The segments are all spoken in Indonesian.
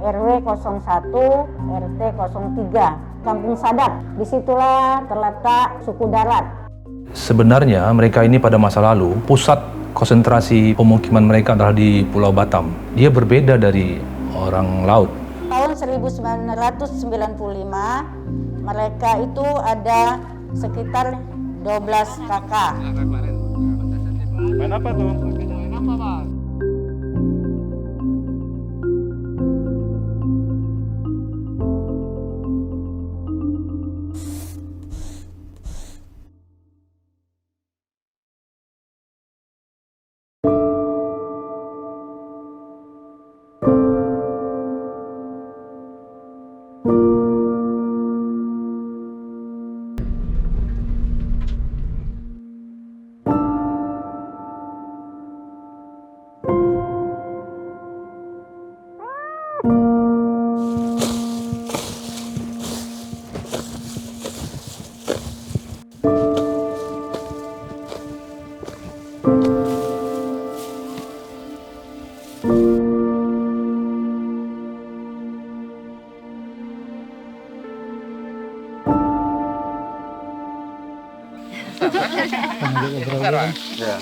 RW 01 RT 03 Kampung Sadap. Disitulah terletak suku Darat. Sebenarnya mereka ini pada masa lalu pusat konsentrasi pemukiman mereka adalah di Pulau Batam. Dia berbeda dari orang laut. Tahun 1995 mereka itu ada sekitar 12 kakak. Main apa tuh? Main apa, Pak? Ya.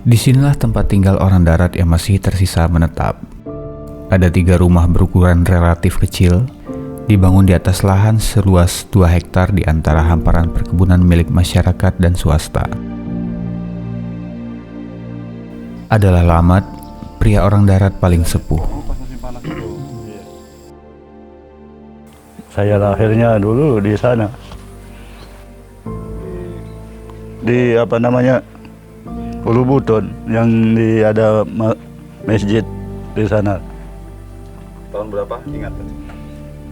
Disinilah tempat tinggal orang darat yang masih tersisa menetap. Ada 3 rumah berukuran relatif kecil, dibangun di atas lahan seluas 2 hektar di antara hamparan perkebunan milik masyarakat dan swasta. Adalah Lamat, pria orang darat paling sepuh. Saya lahirnya dulu di sana. Di apa namanya? Ulu Buton yang ada masjid di sana. Tahun berapa? Ingat?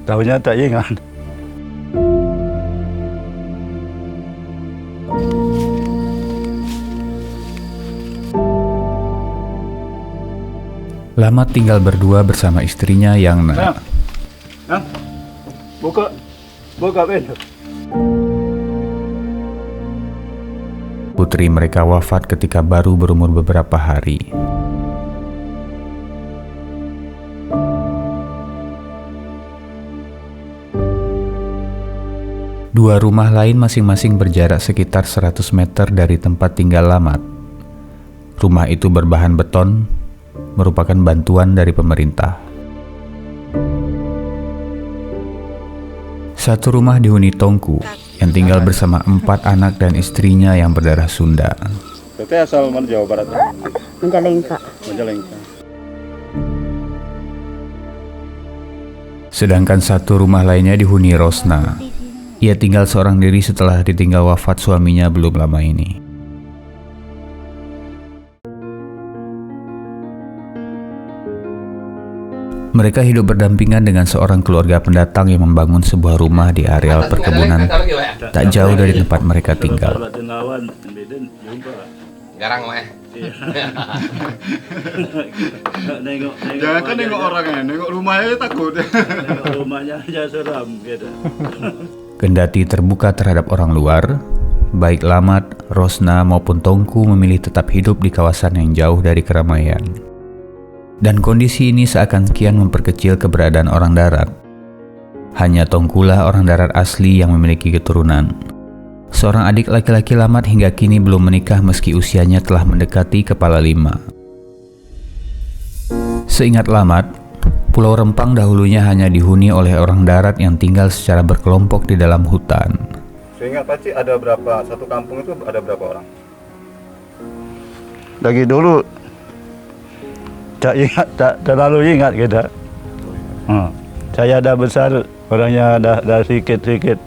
Tahunnya tak ingat. Lamat tinggal berdua bersama istrinya yang Buka pintu. Putri mereka wafat ketika baru berumur beberapa hari. Dua rumah lain masing-masing berjarak sekitar 100 meter dari tempat tinggal Lamat. Rumah itu berbahan beton, merupakan bantuan dari pemerintah. Satu rumah dihuni Tongku yang tinggal bersama 4 anak dan istrinya yang berdarah Sunda. Teteh asal mana Jawa Barat? Majalengka. Majalengka. Sedangkan satu rumah lainnya dihuni Rosna. Ia tinggal seorang diri setelah ditinggal wafat suaminya belum lama ini. Mereka hidup berdampingan dengan seorang keluarga pendatang yang membangun sebuah rumah di areal perkebunan tak jauh dari tempat mereka tinggal. Garang mah. Jangan kan nengok orangnya, nengok rumahnya takut. Nengok rumahnya aja seram gitu. Kendati terbuka terhadap orang luar, baik Lamat, Rosna maupun Tongku memilih tetap hidup di kawasan yang jauh dari keramaian. Dan kondisi ini seakan kian memperkecil keberadaan orang darat. Hanya Tongkulah orang darat asli yang memiliki keturunan. Seorang adik laki-laki Lamat hingga kini belum menikah meski usianya telah mendekati kepala 5. Seingat Lamat, Pulau Rempang dahulunya hanya dihuni oleh orang darat yang tinggal secara berkelompok di dalam hutan. Seingat Paci ada berapa? Satu kampung itu ada berapa orang? Lagi dulu tak ingat, tak terlalu ingat kita. Saya dah besar, orangnya dah sedikit-sedikit.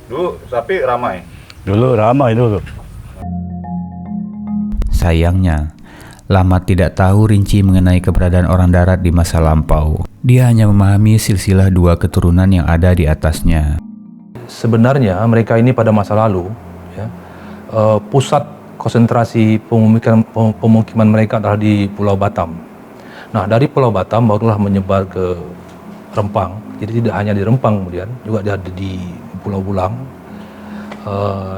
Dulu tapi ramai. Dulu ramai dulu. Sayangnya, Lamat tidak tahu rinci mengenai keberadaan orang darat di masa lampau. Dia hanya memahami silsilah 2 keturunan yang ada di atasnya. Sebenarnya mereka ini pada masa lalu ya, pusat konsentrasi pemukiman mereka adalah di Pulau Batam. Nah, dari Pulau Batam barulah menyebar ke Rempang. Jadi tidak hanya di Rempang, kemudian juga ada di Pulau Bulang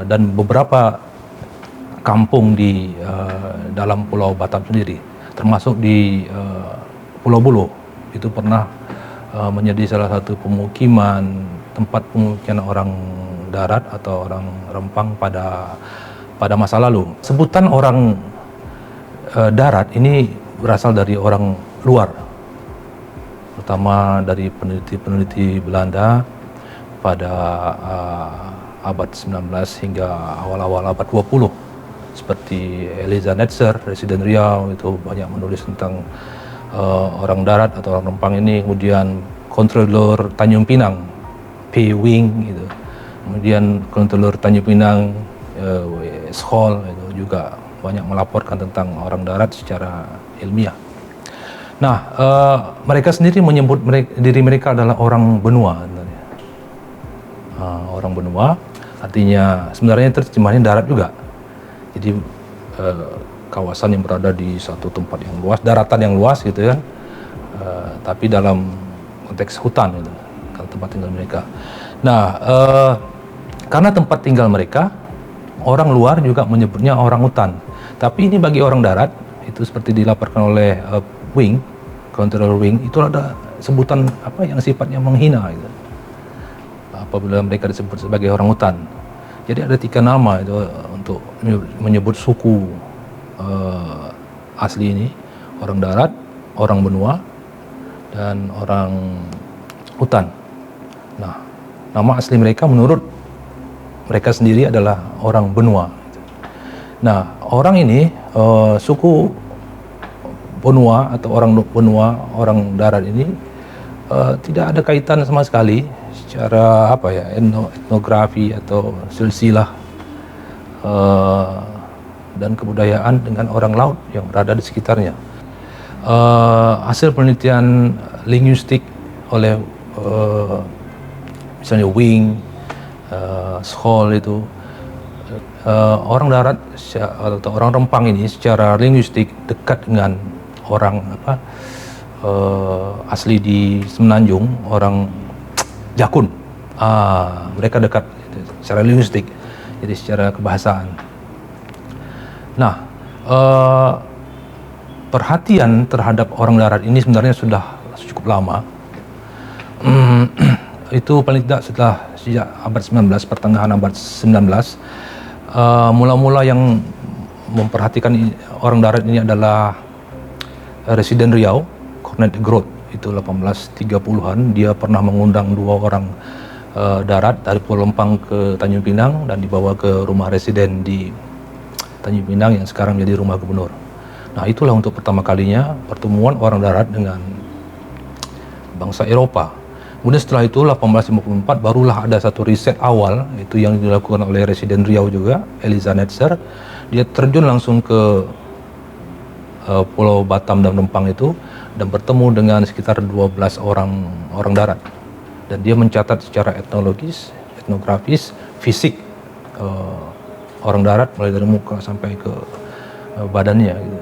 dan beberapa kampung di dalam Pulau Batam sendiri, termasuk di Pulau Bulu. Itu pernah menjadi salah satu tempat pemukiman orang darat atau orang Rempang pada masa lalu. Sebutan orang darat ini berasal dari orang luar, terutama dari peneliti-peneliti Belanda pada abad 19 hingga awal-awal abad 20, seperti Eliza Netzer, Residen Riau, itu banyak menulis tentang orang darat atau orang Rempang ini. Kemudian Kontrolor Tanjung Pinang, P. Wing, gitu. Kemudian Kontrolor Tanjung Pinang, Scholl, itu juga banyak melaporkan tentang orang darat secara ilmiah. Nah, mereka sendiri menyebut diri mereka adalah orang benua. Orang benua artinya sebenarnya terjemahannya darat juga. Jadi kawasan yang berada di satu tempat yang luas, daratan yang luas gitu ya, tapi dalam konteks hutan gitu, kalau tempat tinggal mereka. Nah, karena tempat tinggal mereka, orang luar juga menyebutnya orang hutan. Tapi ini bagi orang darat, itu seperti dilaporkan oleh Wing, Kontrolor Wing, itu ada sebutan apa yang sifatnya menghina gitu, apabila mereka disebut sebagai orang hutan. Jadi ada 3 nama itu untuk menyebut suku asli ini: orang darat, orang benua, dan orang hutan. Nah, nama asli mereka menurut mereka sendiri adalah orang benua. Nah, orang ini, suku benua atau orang benua, orang darat ini tidak ada kaitan sama sekali secara etnografi atau silsilah dan kebudayaan dengan orang laut yang berada di sekitarnya. Hasil penelitian linguistik oleh misalnya Wing, Scholl itu, orang darat atau orang Rempang ini secara linguistik dekat dengan orang asli di Semenanjung, orang Jakun. Mereka dekat secara linguistik, jadi secara kebahasaan. Nah, perhatian terhadap orang darat ini sebenarnya sudah cukup lama. Itu paling tidak sejak abad 19, pertengahan abad 19. Mula-mula yang memperhatikan orang darat ini adalah Residen Riau, Cornet de Groot. Itu 1830-an, dia pernah mengundang 2 orang darat dari Pulau Lempang ke Tanjung Pinang dan dibawa ke rumah residen di Tanjung Pinang yang sekarang menjadi rumah gubernur. Nah, itulah untuk pertama kalinya pertemuan orang darat dengan bangsa Eropa. Kemudian setelah itu 1854 barulah ada satu riset awal, itu yang dilakukan oleh Residen Riau juga, Eliza Netzer. Dia terjun langsung ke Pulau Batam dan Rempang itu dan bertemu dengan sekitar 12 orang darat. Dan dia mencatat secara etnologis, etnografis, fisik orang darat mulai dari muka sampai ke badannya gitu.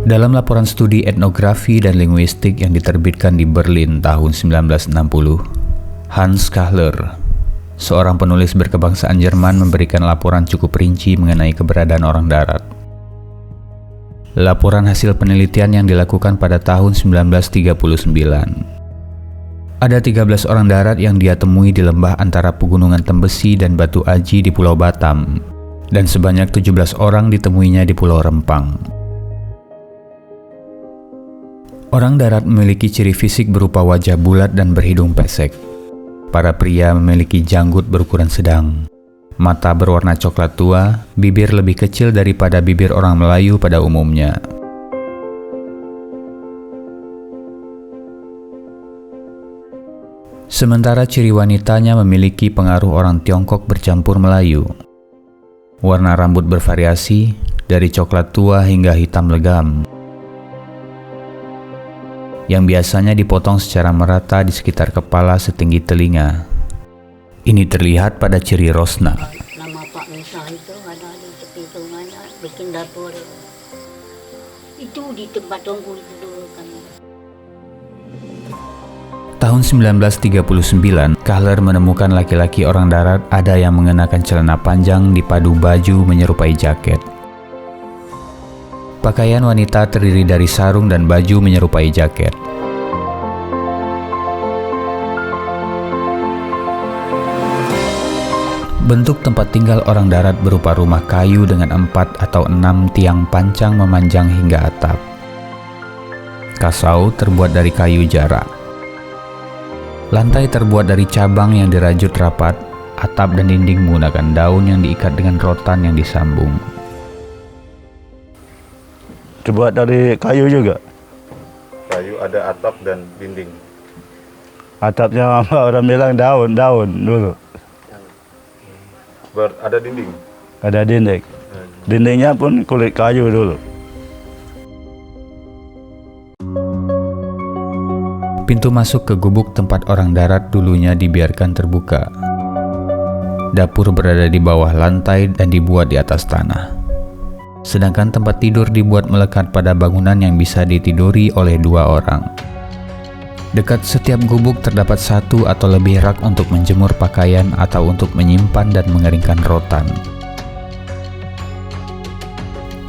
Dalam laporan studi etnografi dan linguistik yang diterbitkan di Berlin tahun 1960, Hans Kahler, seorang penulis berkebangsaan Jerman, memberikan laporan cukup rinci mengenai keberadaan orang darat. Laporan hasil penelitian yang dilakukan pada tahun 1939. Ada 13 orang darat yang dia temui di lembah antara pegunungan Tembesi dan Batu Aji di Pulau Batam, dan sebanyak 17 orang ditemuinya di Pulau Rempang. Orang darat memiliki ciri fisik berupa wajah bulat dan berhidung pesek. Para pria memiliki janggut berukuran sedang, mata berwarna coklat tua, bibir lebih kecil daripada bibir orang Melayu pada umumnya. Sementara ciri wanitanya memiliki pengaruh orang Tiongkok bercampur Melayu. Warna rambut bervariasi, dari coklat tua hingga hitam legam, yang biasanya dipotong secara merata di sekitar kepala setinggi telinga. Ini terlihat pada ciri Rosna. Nama Pak Misah itu ada di tepi sungai, bikin dapur. Ih, itu di tempat Tongku itu dulu kami. Tahun 1939, Kahler menemukan laki-laki orang darat ada yang mengenakan celana panjang dipadu baju menyerupai jaket. Pakaian wanita terdiri dari sarung dan baju menyerupai jaket. Bentuk tempat tinggal orang darat berupa rumah kayu dengan 4 atau 6 tiang pancang memanjang hingga atap. Kasau terbuat dari kayu jarak. Lantai terbuat dari cabang yang dirajut rapat, atap dan dinding menggunakan daun yang diikat dengan rotan yang disambung. Terbuat dari kayu juga. Kayu ada atap dan dinding. Atapnya orang bilang daun dulu. Ada dinding. Ada dinding. Dindingnya pun kulit kayu dulu. Pintu masuk ke gubuk tempat orang darat dulunya dibiarkan terbuka. Dapur berada di bawah lantai dan dibuat di atas tanah. Sedangkan tempat tidur dibuat melekat pada bangunan yang bisa ditiduri oleh 2 orang. Dekat setiap gubuk terdapat 1 atau lebih rak untuk menjemur pakaian atau untuk menyimpan dan mengeringkan rotan.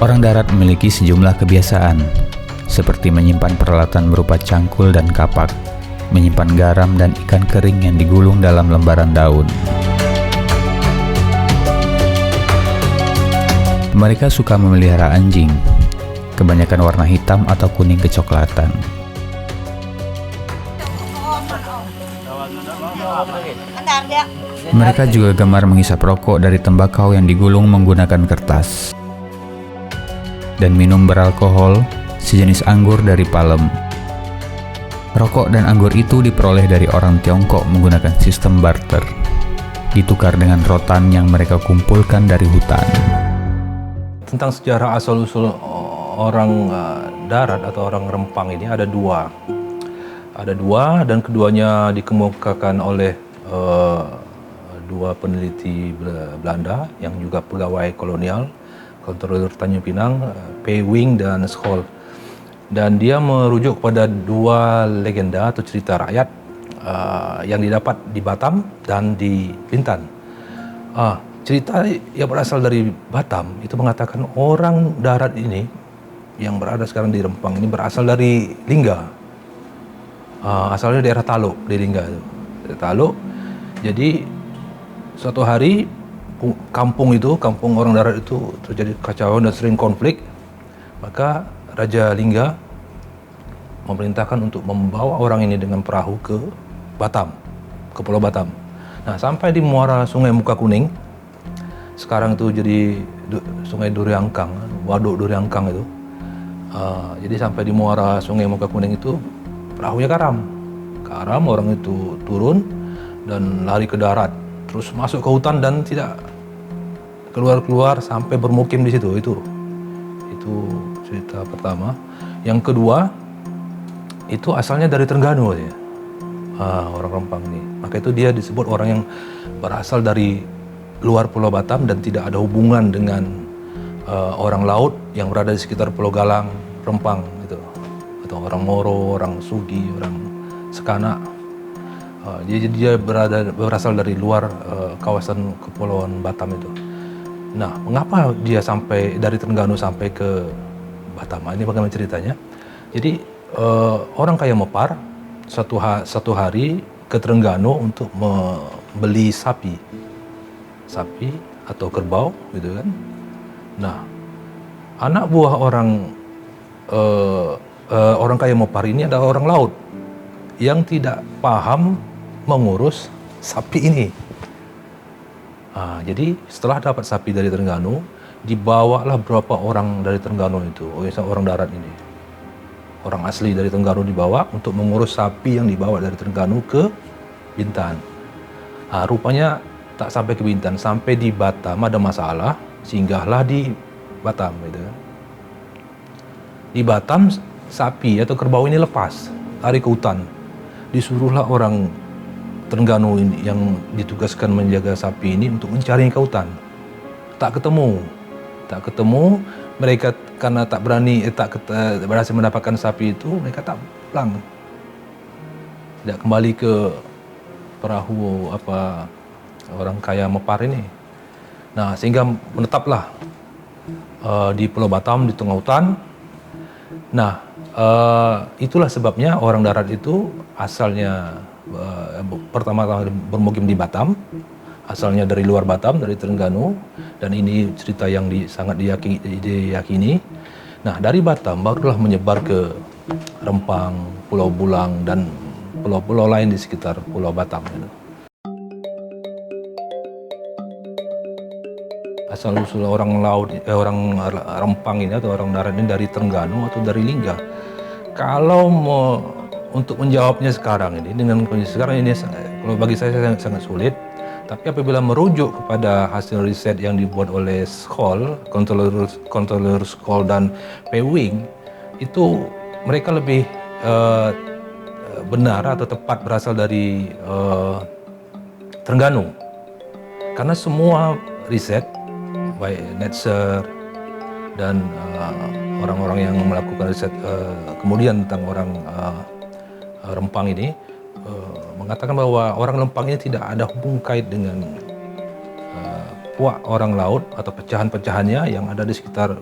Orang darat memiliki sejumlah kebiasaan, seperti menyimpan peralatan berupa cangkul dan kapak, menyimpan garam dan ikan kering yang digulung dalam lembaran daun. Mereka suka memelihara anjing, kebanyakan warna hitam atau kuning kecoklatan. Mereka juga gemar menghisap rokok dari tembakau yang digulung menggunakan kertas, dan minum beralkohol sejenis anggur dari palem. Rokok dan anggur itu diperoleh dari orang Tiongkok menggunakan sistem barter, ditukar dengan rotan yang mereka kumpulkan dari hutan. Tentang sejarah asal-usul orang darat atau orang Rempang ini ada dua. Ada dua dan keduanya dikemukakan oleh 2 peneliti Belanda yang juga pegawai kolonial, kontroler Tanjung Pinang, P. Wing dan Scholl. Dan dia merujuk kepada 2 legenda atau cerita rakyat yang didapat di Batam dan di Bintan. Cerita yang berasal dari Batam itu mengatakan orang darat ini yang berada sekarang di Rempang ini berasal dari Lingga. Asalnya daerah Taluk di Lingga itu. Taluk. Jadi suatu hari kampung orang darat itu terjadi kekacauan dan sering konflik. Maka Raja Lingga memerintahkan untuk membawa orang ini dengan perahu ke Batam, ke Pulau Batam. Nah, sampai di muara Sungai Muka Kuning, sekarang itu jadi Sungai Duriangkang, Waduk Duriangkang itu. Jadi sampai di muara Sungai Muka Kuning itu perahunya karam, orang itu turun dan lari ke darat, terus masuk ke hutan dan tidak keluar sampai bermukim di situ. Itu cerita pertama. Yang kedua, itu asalnya dari Terengganu ya. Orang Rempang ini. Maka itu dia disebut orang yang berasal dari luar Pulau Batam dan tidak ada hubungan dengan orang laut yang berada di sekitar Pulau Galang, Rempang gitu. Atau orang Moro, orang Sugi, orang Sekanak. Jadi dia berasal dari luar kawasan Kepulauan Batam itu. Nah, mengapa dia sampai dari Terengganu sampai ke Batam? Ini bagaimana ceritanya? Jadi orang kaya Mopar satu hari ke Terengganu untuk membeli sapi atau kerbau, gitu kan? Nah, anak buah orang kaya Mopar ini adalah orang laut yang tidak paham mengurus sapi ini. Jadi setelah dapat sapi dari Terengganu, dibawalah beberapa orang dari Terengganu itu, orang darat ini. Orang asli dari Terengganu dibawa untuk mengurus sapi yang dibawa dari Terengganu ke Bintan. Rupanya tak sampai ke Bintan, sampai di Batam ada masalah, singgahlah di Batam gitu. Di Batam sapi atau kerbau ini lepas, lari ke hutan. Disuruhlah orang Terengganu ini yang ditugaskan menjaga sapi ini untuk mencari ke hutan. Tak ketemu. mereka karena tak berhasil mendapatkan sapi itu, mereka tak pulang, tidak kembali ke perahu orang kaya Mepar ini. Nah, sehingga menetaplah di Pulau Batam di tengah hutan. Nah, itulah sebabnya orang darat itu asalnya pertama-tama bermukim di Batam, asalnya dari luar Batam, dari Terengganu, dan ini cerita yang sangat diyakini. Nah, dari Batam barulah menyebar ke Rempang, Pulau Bulang, dan pulau-pulau lain di sekitar Pulau Batam. Asal-usul orang Rempang ini atau orang darat ini dari Terengganu atau dari Lingga. Kalau untuk menjawabnya sekarang ini, dengan kondisi sekarang ini, kalau bagi saya sangat sulit. Tapi apabila merujuk kepada hasil riset yang dibuat oleh Skoll, Controller Skoll dan Pewing, itu mereka lebih benar atau tepat berasal dari Terengganu. Karena semua riset, baik Netzer dan orang-orang yang melakukan riset kemudian tentang orang Rempang ini, mengatakan bahwa orang Rempang ini tidak ada hubung kait dengan puak orang laut atau pecahan-pecahannya yang ada di sekitar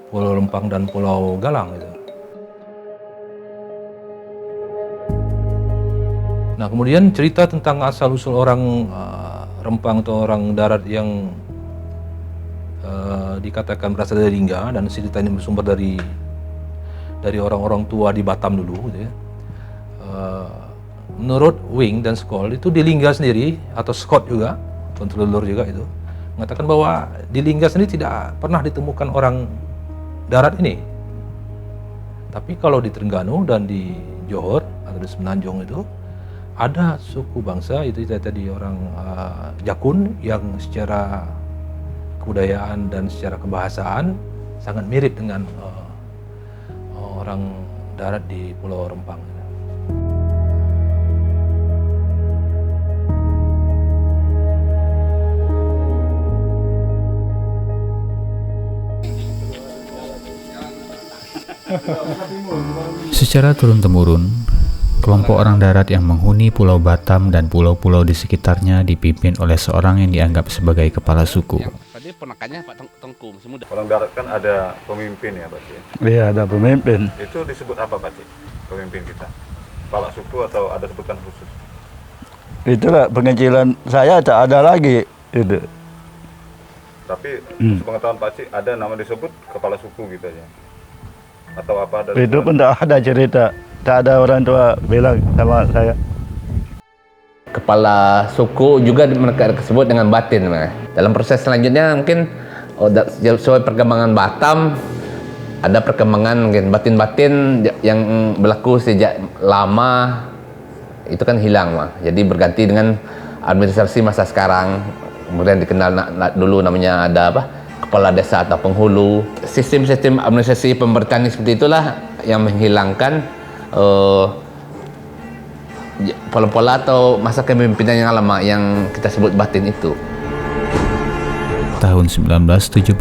Pulau Rempang dan Pulau Galang gitu. Nah, kemudian cerita tentang asal-usul orang Rempang atau orang darat yang dikatakan berasal dari Lingga, dan cerita ini bersumber dari orang-orang tua di Batam dulu gitu ya. Menurut Wing dan Skoll itu di Lingga sendiri, atau Scott juga, controller juga itu, mengatakan bahwa di Lingga sendiri tidak pernah ditemukan orang darat ini. Tapi kalau di Terengganu dan di Johor atau di Semenanjung itu ada suku bangsa itu tadi orang Jakun yang secara kebudayaan dan secara kebahasaan sangat mirip dengan orang darat di Pulau Rempang. Secara turun-temurun, kelompok orang darat yang menghuni Pulau Batam dan pulau-pulau di sekitarnya dipimpin oleh seorang yang dianggap sebagai kepala suku. Tadi ponakannya Pak Tengku, masih muda. Orang darat kan ada pemimpin ya, Pak Cik? Iya, ada pemimpin. Itu disebut apa, Pak Cik? Pemimpin kita? Kepala suku atau ada sebutan khusus? Itulah pengecilan saya tak ada lagi itu. Tapi sepengetahuan Pak Cik ada nama disebut kepala suku gitu aja? Atau apa ada? Itu pun tak ada cerita. Tak ada orang tua bilang sama saya. Kepala suku juga mereka disebut dengan batin. Dalam proses selanjutnya mungkin sesuai perkembangan Batam, ada perkembangan mungkin batin-batin yang berlaku sejak lama itu kan hilang. Jadi berganti dengan administrasi masa sekarang. Kemudian dikenal dulu namanya ada apa? Kepala desa atau penghulu. Sistem-sistem administrasi pemerintahan seperti itulah yang menghilangkan pola-pola atau masa kepemimpinan yang lama yang kita sebut batin itu. Tahun 1975,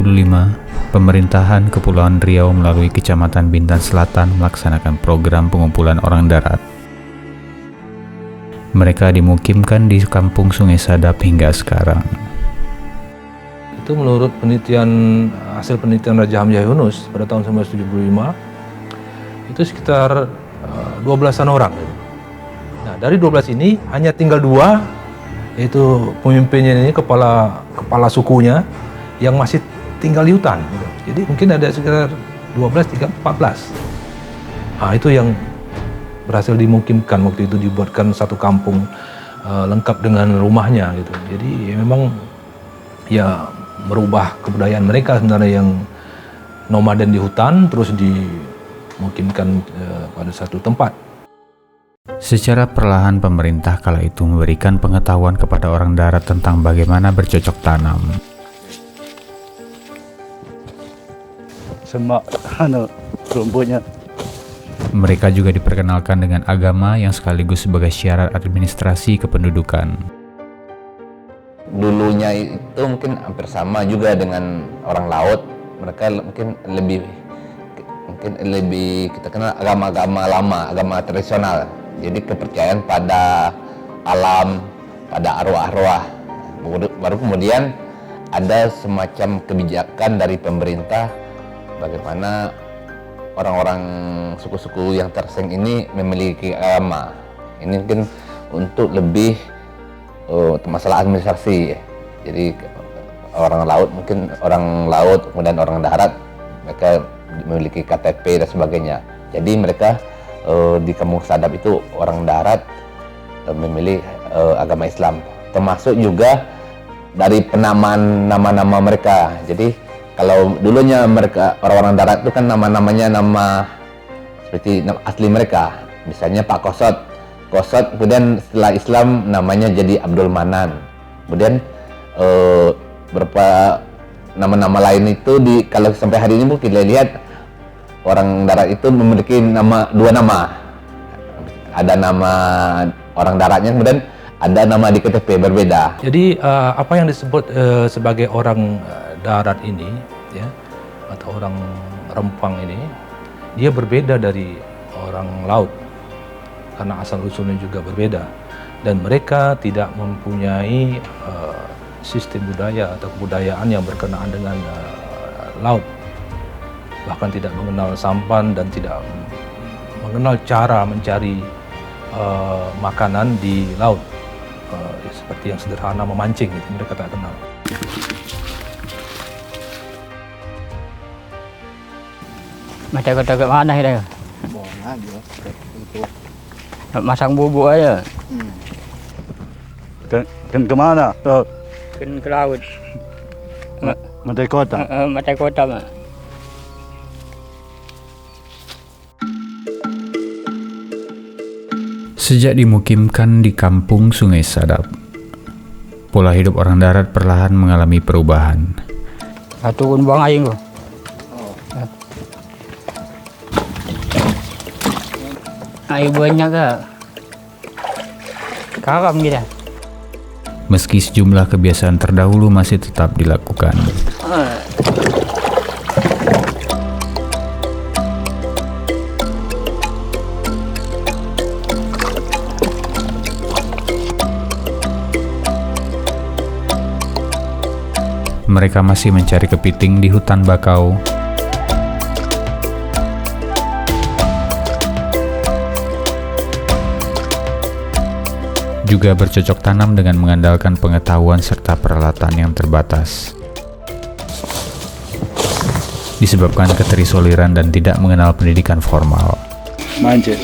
pemerintahan Kepulauan Riau melalui Kecamatan Bintan Selatan melaksanakan program pengumpulan orang darat. Mereka dimukimkan di Kampung Sungai Sadap hingga sekarang. Itu menurut hasil penelitian Raja Hamzah Yunus pada tahun 1975, itu sekitar 12-an orang. Nah, dari 12 ini hanya tinggal 2, yaitu pemimpinnya ini kepala sukunya yang masih tinggal di hutan. Jadi mungkin ada sekitar 12, 13, 14. Nah, itu yang berhasil dimungkinkan waktu itu, dibuatkan satu kampung lengkap dengan rumahnya gitu. Jadi memang ya merubah kebudayaan mereka sebenarnya yang nomaden di hutan terus dimungkinkan pada satu tempat. Secara perlahan pemerintah kala itu memberikan pengetahuan kepada orang darat tentang bagaimana bercocok tanam. Semak rumputnya. Mereka juga diperkenalkan dengan agama yang sekaligus sebagai syarat administrasi kependudukan. Dulunya itu mungkin hampir sama juga dengan orang laut. mereka mungkin lebih kita kenal agama-agama lama, agama tradisional. Jadi kepercayaan pada alam, pada arwah-arwah. Baru kemudian ada semacam kebijakan dari pemerintah bagaimana orang-orang suku-suku yang tersing ini memiliki agama. Ini mungkin untuk lebih masalah administrasi. Jadi orang laut kemudian orang darat mereka memiliki KTP dan sebagainya. Jadi mereka di Kampung Sadap itu orang darat memilih agama Islam, termasuk juga dari penamaan nama-nama mereka. Jadi kalau dulunya mereka orang-orang darat itu kan nama-namanya nama seperti nama asli mereka, misalnya Pak Kosot, kemudian setelah Islam namanya jadi Abdul Manan. Kemudian beberapa nama-nama lain itu kalau sampai hari ini mungkin kita lihat orang darat itu memiliki dua nama. Ada nama orang daratnya, kemudian ada nama di KTP berbeda. Jadi apa yang disebut sebagai orang darat ini, ya, atau orang Rempang ini, dia berbeda dari orang laut karena asal usulnya juga berbeda, dan mereka tidak mempunyai sistem budaya atau kebudayaan yang berkenaan dengan laut, bahkan tidak mengenal sampan dan tidak mengenal cara mencari makanan di laut. Seperti yang sederhana memancing, gitu, mereka tak kenal. Macam kata ke mana dia? Nak masang bubuk aja. Ke mana? Ke laut. Mati kota. Mata kota mah. Sejak dimukimkan di kampung Sungai Sadap, pola hidup orang darat perlahan mengalami perubahan. Turun buang air kau. Air banyak ke? Karam kita. Meski sejumlah kebiasaan terdahulu masih tetap dilakukan. Mereka masih mencari kepiting di hutan bakau, juga bercocok tanam dengan mengandalkan pengetahuan serta peralatan yang terbatas. Disebabkan keterisoliran dan tidak mengenal pendidikan formal. Mancing.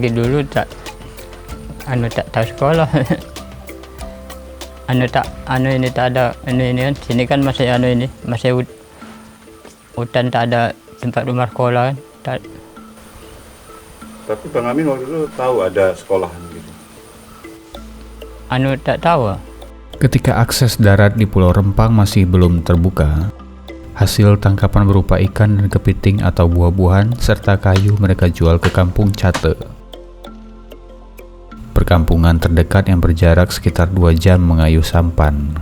Dulu tak tahu sekolah. Tak ada ini kan, sini kan masih hutan, tak ada tempat rumah sekolah kan. Tapi Bang Amin waktu itu tahu ada sekolahan gitu. Tak tahu. Ketika akses darat di Pulau Rempang masih belum terbuka, hasil tangkapan berupa ikan dan kepiting atau buah-buahan serta kayu mereka jual ke Kampung Cate, perkampungan terdekat yang berjarak sekitar 2 jam mengayuh sampan.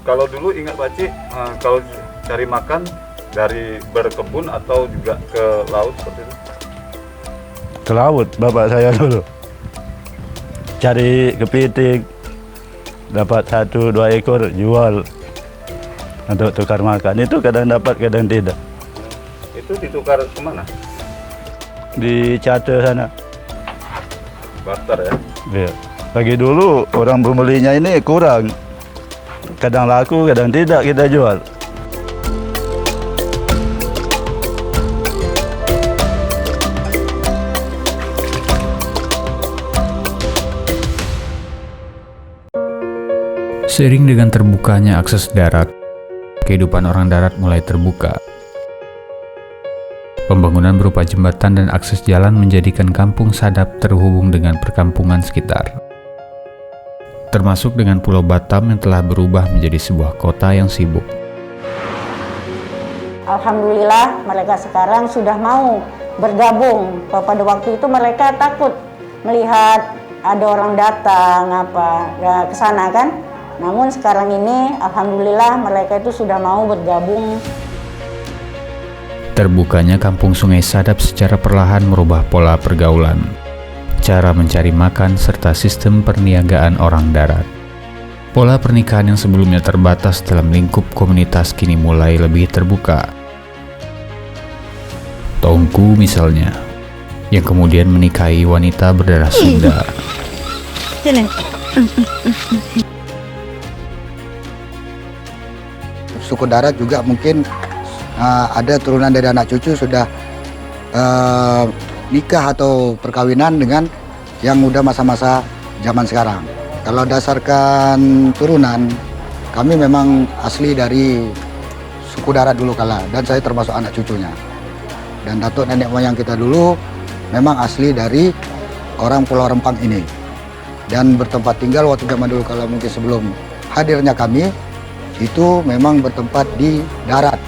Kalau dulu ingat Pak Ci, kalau cari makan dari berkebun atau juga ke laut seperti itu? Ke laut, bapak saya dulu. Cari kepiting, dapat 1-2 ekor, jual untuk tukar makan. Itu kadang dapat, kadang tidak. Itu ditukar kemana? Di Cate sana. Barter ya? Iya. Bagi dulu orang pembelinya ini kurang. Kadang laku, kadang tidak kita jual. Seiring dengan terbukanya akses darat, kehidupan orang darat mulai terbuka. Pembangunan berupa jembatan dan akses jalan menjadikan Kampung Sadap terhubung dengan perkampungan sekitar, termasuk dengan Pulau Batam yang telah berubah menjadi sebuah kota yang sibuk. Alhamdulillah mereka sekarang sudah mau bergabung. Pada waktu itu mereka takut melihat ada orang datang ke sana kan. Namun sekarang ini alhamdulillah mereka itu sudah mau bergabung. Terbukanya Kampung Sungai Sadap secara perlahan merubah pola pergaulan, cara mencari makan, serta sistem perniagaan orang darat. Pola pernikahan yang sebelumnya terbatas dalam lingkup komunitas kini mulai lebih terbuka. Tongku misalnya, yang kemudian menikahi wanita berdarah Sunda. Suku darat juga mungkin ada turunan dari anak cucu sudah nikah atau perkawinan dengan yang udah masa-masa zaman sekarang. Kalau dasarkan turunan, kami memang asli dari suku darat dulu kala, dan saya termasuk anak cucunya. Dan datuk nenek moyang kita dulu memang asli dari orang Pulau Rempang ini. Dan bertempat tinggal waktu zaman dulu kala mungkin sebelum hadirnya kami, itu memang bertempat di darat.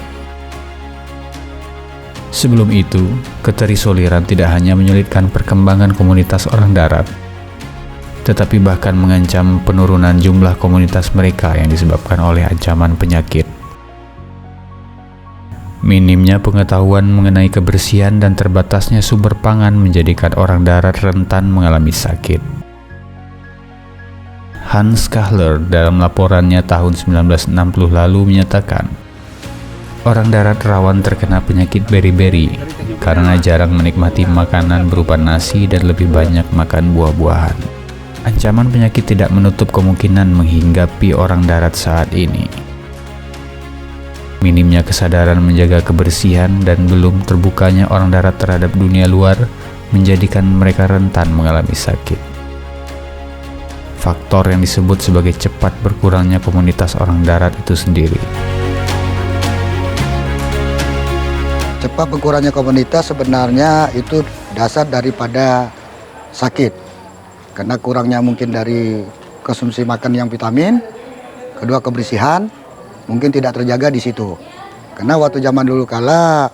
Sebelum itu, keterisoliran tidak hanya menyulitkan perkembangan komunitas orang darat, tetapi bahkan mengancam penurunan jumlah komunitas mereka yang disebabkan oleh ancaman penyakit. Minimnya pengetahuan mengenai kebersihan dan terbatasnya sumber pangan menjadikan orang darat rentan mengalami sakit. Hans Kahler dalam laporannya tahun 1960 lalu menyatakan, orang darat rawan terkena penyakit beri-beri karena jarang menikmati makanan berupa nasi dan lebih banyak makan buah-buahan. Ancaman penyakit tidak menutup kemungkinan menghinggapi orang darat saat ini. Minimnya kesadaran menjaga kebersihan dan belum terbukanya orang darat terhadap dunia luar menjadikan mereka rentan mengalami sakit. Faktor yang disebut sebagai cepat berkurangnya komunitas orang darat itu sendiri. Cepat berkurangnya komunitas sebenarnya itu dasar daripada sakit. Karena kurangnya mungkin dari konsumsi makan yang vitamin, kedua kebersihan, mungkin tidak terjaga di situ. Karena waktu zaman dulu kala,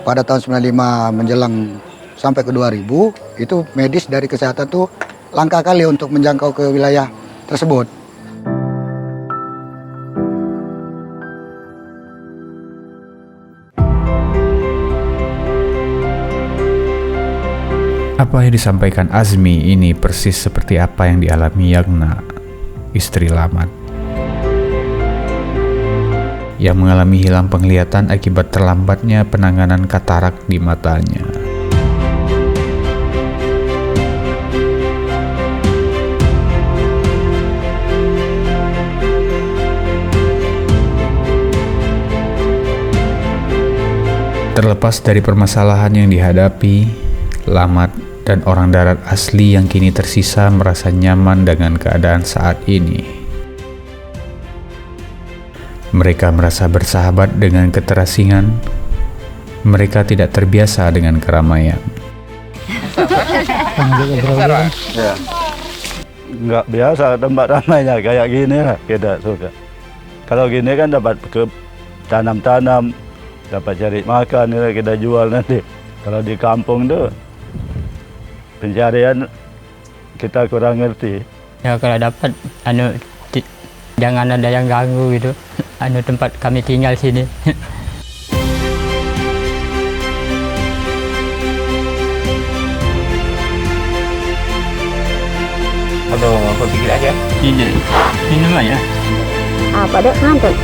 pada tahun 95 menjelang sampai ke 2000, itu medis dari kesehatan tuh langka kali untuk menjangkau ke wilayah tersebut. Apa yang disampaikan Azmi ini persis seperti apa yang dialami Yagna, istri Lamat, yang mengalami hilang penglihatan akibat terlambatnya penanganan katarak di matanya. Terlepas dari permasalahan yang dihadapi, Lamat dan orang darat asli yang kini tersisa merasa nyaman dengan keadaan saat ini. Mereka merasa bersahabat dengan keterasingan. Mereka tidak terbiasa dengan keramaian. Ya. Nggak biasa tempat ramainya kayak gini lah, kita suka. Kalau gini kan dapat ke tanam-tanam, dapat cari makan, kita jual nanti. Kalau di kampung tuh pencarian kita kurang ngerti. Ya kalau dapat jangan ada yang ganggu gitu. Tempat kami tinggal sini. Aduh, aku pikir aja. Ini aja. Apa dek ngantuk?